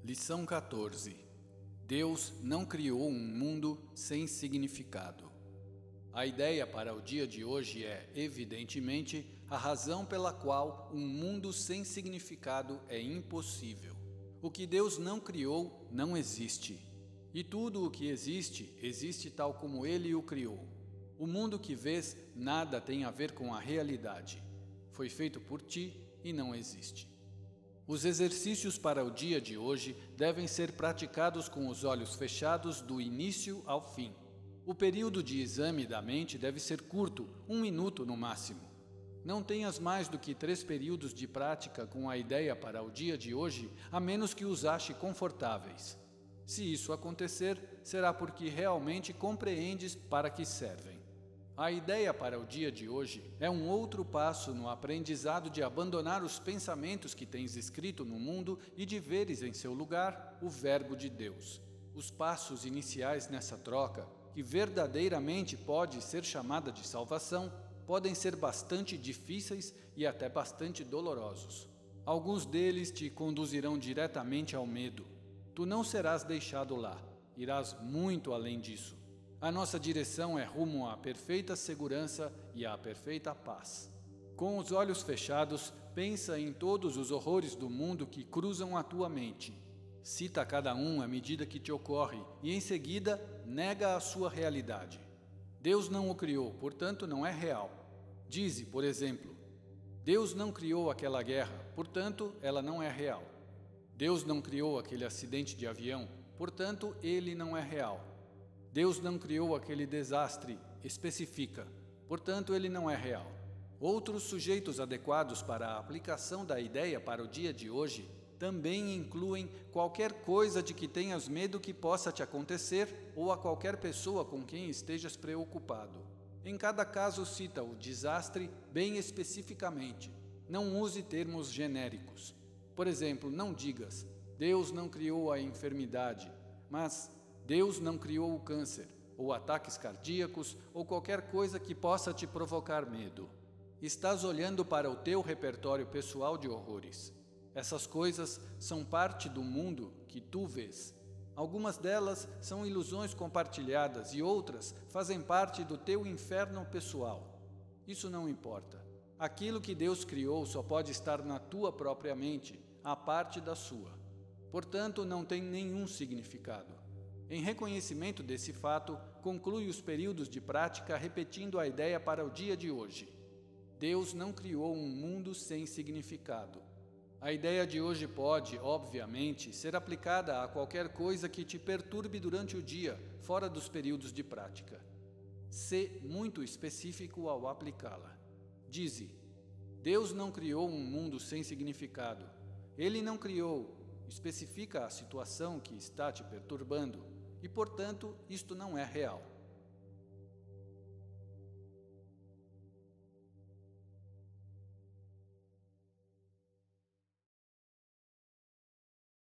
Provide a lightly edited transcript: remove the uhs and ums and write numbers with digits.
Lição 14. Deus não criou um mundo sem significado. A ideia para o dia de hoje é, evidentemente, a razão pela qual um mundo sem significado é impossível. O que Deus não criou não existe. E tudo o que existe, existe tal como Ele o criou. O mundo que vês nada tem a ver com a realidade. Foi feito por ti e não existe. Os exercícios para o dia de hoje devem ser praticados com os olhos fechados do início ao fim. O período de exame da mente deve ser curto, 1 minuto no máximo. Não tenhas mais do que 3 períodos de prática com a ideia para o dia de hoje, a menos que os ache confortáveis. Se isso acontecer, será porque realmente compreendes para que servem. A ideia para o dia de hoje é um outro passo no aprendizado de abandonar os pensamentos que tens escrito no mundo e de veres em seu lugar o Verbo de Deus. Os passos iniciais nessa troca, que verdadeiramente pode ser chamada de salvação, podem ser bastante difíceis e até bastante dolorosos. Alguns deles te conduzirão diretamente ao medo. Tu não serás deixado lá, irás muito além disso. A nossa direção é rumo à perfeita segurança e à perfeita paz. Com os olhos fechados, pensa em todos os horrores do mundo que cruzam a tua mente. Cita cada um à medida que te ocorre e, em seguida, nega a sua realidade. Deus não o criou, portanto não é real. Dize, por exemplo, Deus não criou aquela guerra, portanto ela não é real. Deus não criou aquele acidente de avião, portanto ele não é real. Deus não criou aquele desastre, especifica, portanto ele não é real. Outros sujeitos adequados para a aplicação da ideia para o dia de hoje também incluem qualquer coisa de que tenhas medo que possa te acontecer ou a qualquer pessoa com quem estejas preocupado. Em cada caso cita o desastre bem especificamente. Não use termos genéricos. Por exemplo, não digas, Deus não criou a enfermidade, mas Deus não criou o câncer, ou ataques cardíacos, ou qualquer coisa que possa te provocar medo. Estás olhando para o teu repertório pessoal de horrores. Essas coisas são parte do mundo que tu vês. Algumas delas são ilusões compartilhadas e outras fazem parte do teu inferno pessoal. Isso não importa. Aquilo que Deus criou só pode estar na tua própria mente, à parte da sua. Portanto, não tem nenhum significado. Em reconhecimento desse fato, conclui os períodos de prática repetindo a ideia para o dia de hoje. Deus não criou um mundo sem significado. A ideia de hoje pode, obviamente, ser aplicada a qualquer coisa que te perturbe durante o dia, fora dos períodos de prática. Sê muito específico ao aplicá-la. Dize, Deus não criou um mundo sem significado. Ele não criou, especifica a situação que está te perturbando. E, portanto, isto não é real.